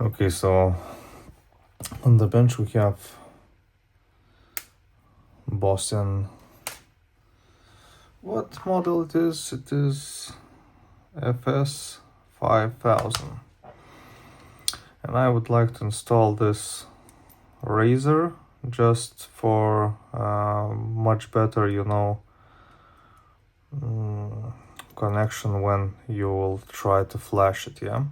Okay, so on the bench we have BOSEAN. What model it is? It is FS 5000. And I would like to install this razor just for much better, connection when you will try to flash it, yeah?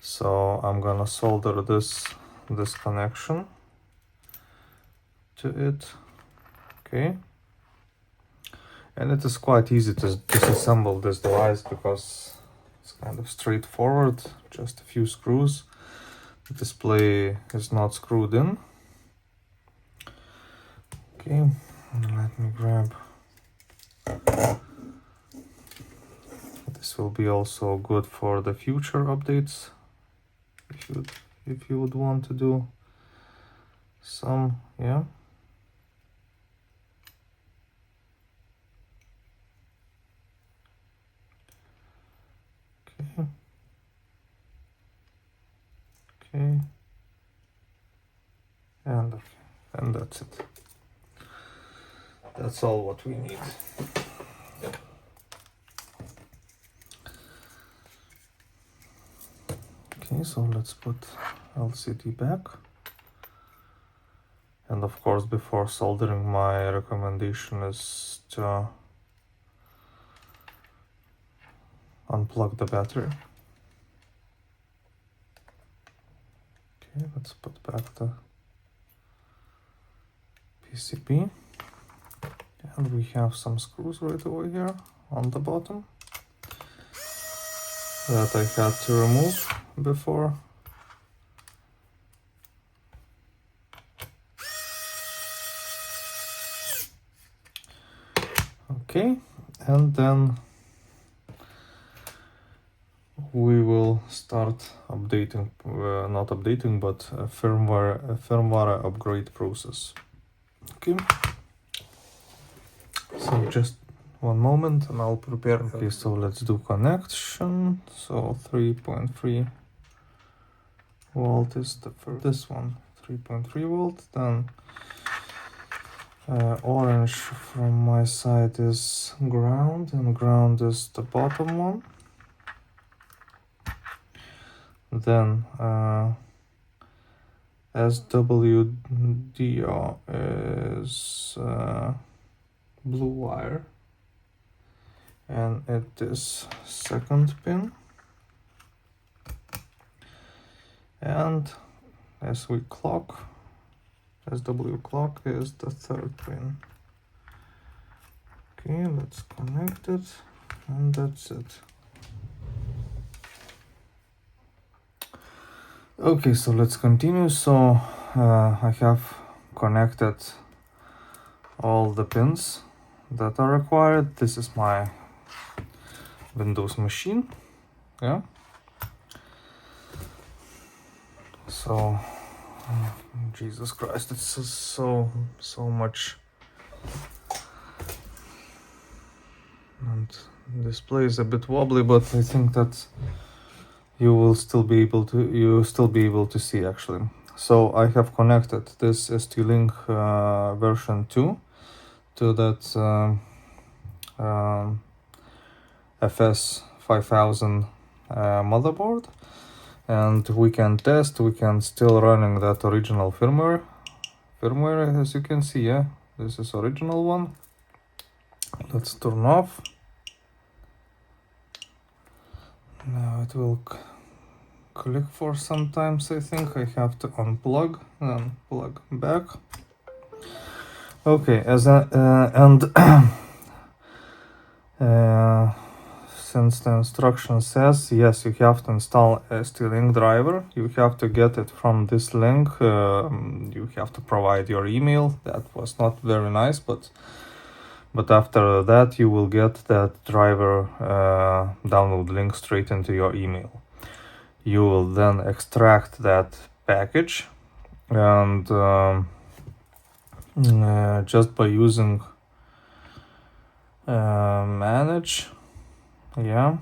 So I'm gonna solder this connection to it, okay? And it is quite easy to disassemble this device because it's kind of straightforward, just a few screws. The display is not screwed in. Okay, let me grab. This will be also good for the future updates if you would want to do some, yeah. Okay. Okay. And that's it. That's all what we need. Okay, so let's put LCD back. And of course, before soldering, my recommendation is to unplug the battery. Okay, let's put back the PCB. And we have some screws right over here on the bottom that I had to remove before. Okay, and then we will start updating, not updating, but a firmware upgrade process. Okay, so just one moment and I'll prepare. Okay, so let's do connection. So 3.3 volt is the first, this one 3.3 volt, then orange from my side is ground, and ground is the bottom one. Then SWDO is blue wire, and it is second pin, and SW clock is the third pin. Okay, let's connect it, and that's it. Okay, so let's continue. So I have connected all the pins that are required. This is my Windows machine, yeah. So Jesus Christ, it's so much, and display is a bit wobbly, but I think that you will still be able to see actually. So I have connected this stlink version 2 to that FS 5000 motherboard, and we can test. We can still running that original firmware, as you can see. Yeah, this is original one. Let's turn off. Now it will click for sometimes. I think I have to unplug and plug back. Okay, since the instruction says yes, you have to install a stlink driver. You have to get it from this link. You have to provide your email. That was not very nice, but after that you will get that driver download link straight into your email. You will then extract that package, and just by using manage, yeah,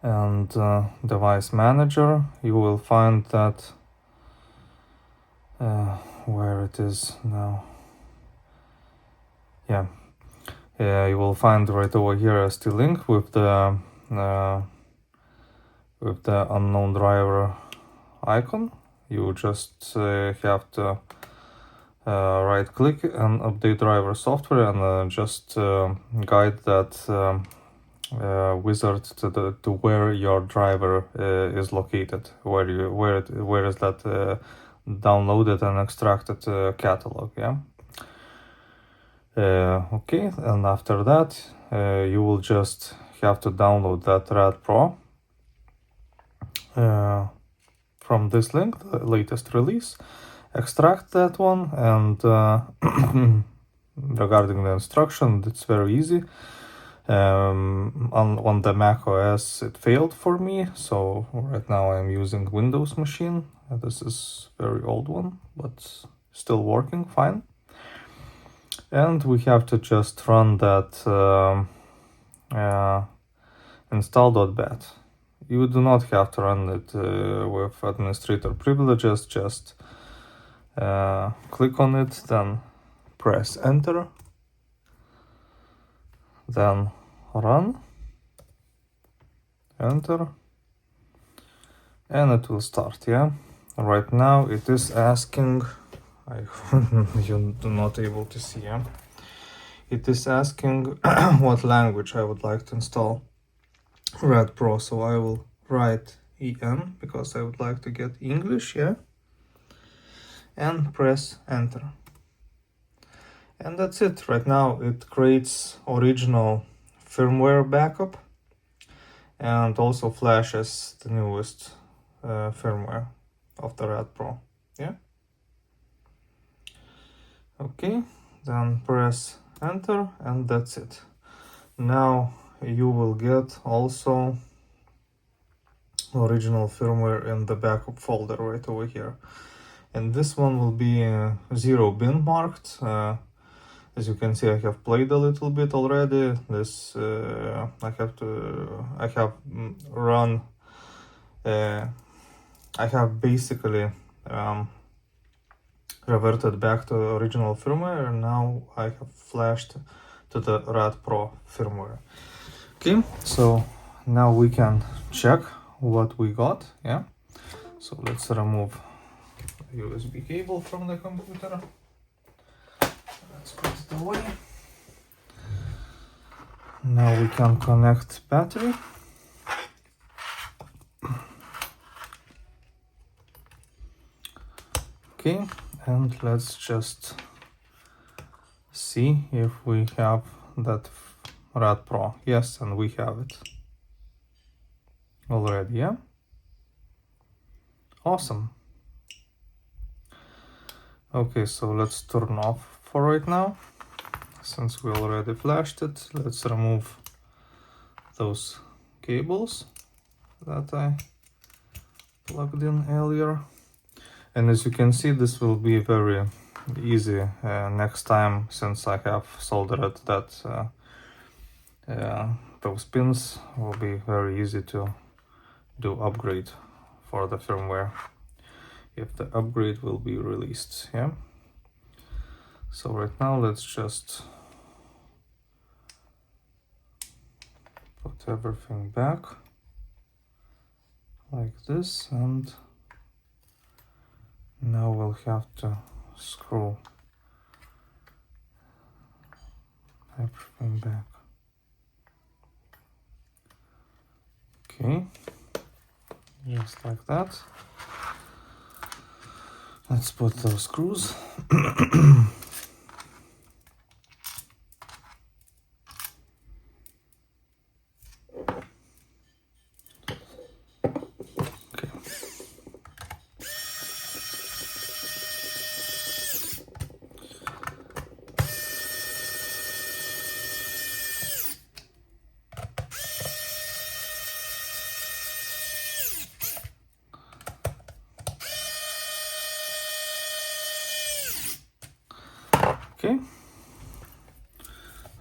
and device manager, you will find that where it is now. Yeah, you will find right over here a stlink with the unknown driver icon. You just have to right click and update driver software, and just guide that wizard to where your driver is located, where is that downloaded and extracted catalog. Yeah. Okay, and after that you will just have to download that RAD PRO from this link, the latest release, extract that one, and regarding the instruction, it's very easy. On the Mac OS it failed for me, so right now I'm using Windows machine. This is very old one, but still working fine. And we have to just run that install.bat. You do not have to run it with administrator privileges, just click on it, then press enter, then run, enter, and it will start. Yeah, right now it is asking, you're not able to see, yeah? It is asking what language I would like to install RAD PRO, so I will write EN because I would like to get English, yeah, and press enter. And that's it. Right now it creates original firmware backup and also flashes the newest firmware of the RAD PRO. Yeah. Okay, then press enter, and that's it. Now you will get also original firmware in the backup folder right over here, and this one will be 0 bin marked. As you can see, I have played a little bit already. This I have basically reverted back to original firmware, and now I have flashed to the RAD PRO firmware. Okay, so now we can check what we got. Yeah, so let's remove the USB cable from the computer. Let's put it away. Now we can connect battery. Okay, and let's just see if we have that RAD PRO. Yes, and we have it already, yeah? Awesome. Okay, so let's turn off for right now. Since we already flashed it, let's remove those cables that I plugged in earlier. And as you can see, this will be very easy next time, since I have soldered that those pins. Will be very easy to do upgrade for the firmware if the upgrade will be released. Yeah. So right now let's just put everything back like this, and now we'll have to screw everything back. Okay, just like that. Let's put those screws. Okay,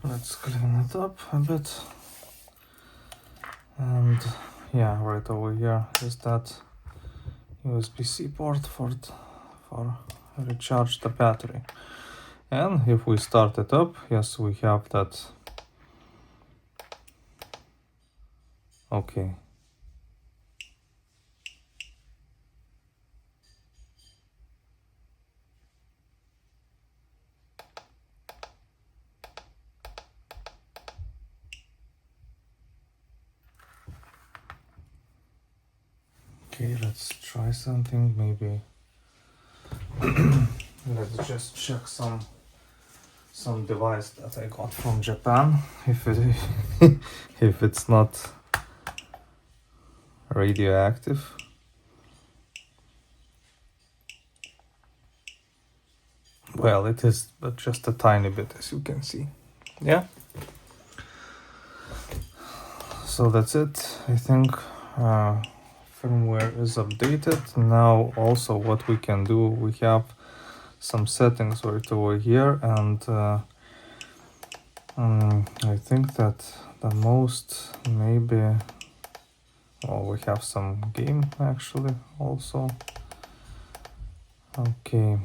let's clean it up a bit, and yeah, right over here is that USB-C port for recharge the battery. And if we start it up, yes, we have that. Okay. Okay, let's try something. Maybe let's just check some device that I got from Japan. If it if it's not radioactive. Well, it is, but just a tiny bit, as you can see. Yeah. So that's it. I think firmware is updated. Now also what we can do, we have some settings right over here, and I think that the most maybe, well, we have some game actually also. Okay.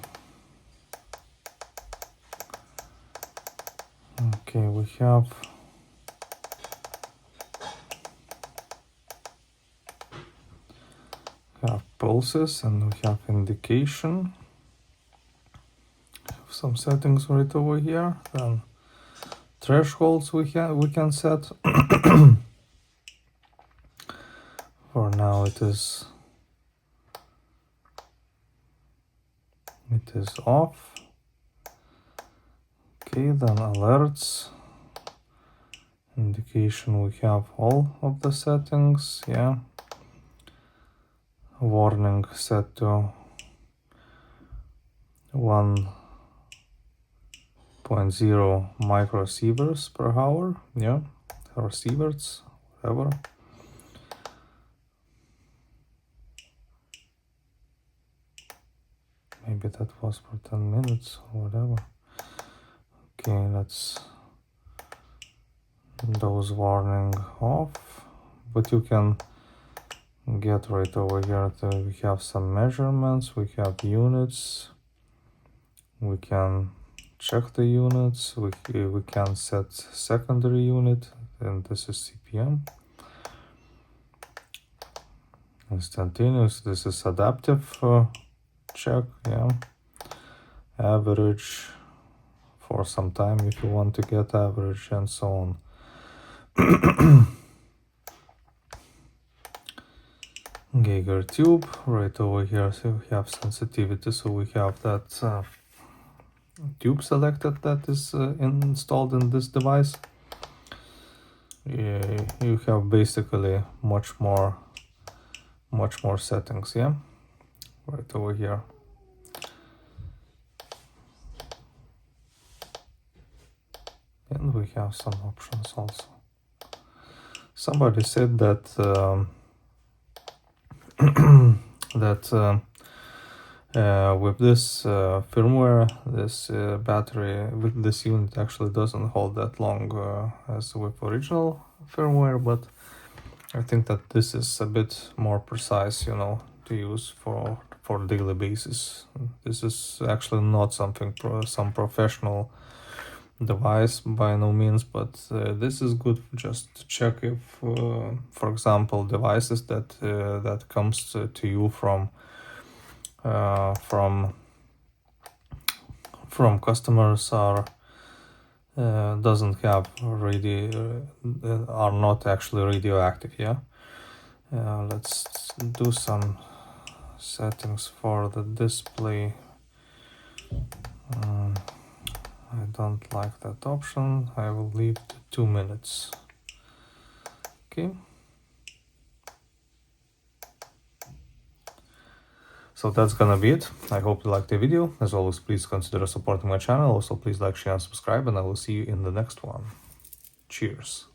Okay, we have pulses and we have indication. Some settings right over here. Then thresholds we can set. For now it is off. Okay, then alerts, indication, we have all of the settings. Yeah. Warning set to 1.0 microsieverts per hour. Yeah, or sieverts, whatever. Maybe that was for 10 minutes or whatever. Okay, let's those warning off, but you can get right over here that we have some measurements, we have units, we can check the units, we can set secondary unit, and this is CPM. Instantaneous, this is adaptive check, yeah. Average for some time if you want to get average, and so on. Geiger tube right over here, so we have sensitivity, so we have that tube selected that is installed in this device. You have basically much more settings, yeah, right over here. And we have some options also. Somebody said that with this firmware, this battery with this unit actually doesn't hold that long as with original firmware, but I think that this is a bit more precise, you know, to use for daily basis. This is actually not something some professional device by no means, but this is good just to check if, for example, devices that comes to you from customers are doesn't have are not actually radioactive. Yeah. Let's do some settings for the display. I don't like that option. I will leave the 2 minutes. Okay. So that's gonna be it. I hope you liked the video. As always, please consider supporting my channel. Also, please like, share, and subscribe, and I will see you in the next one. Cheers.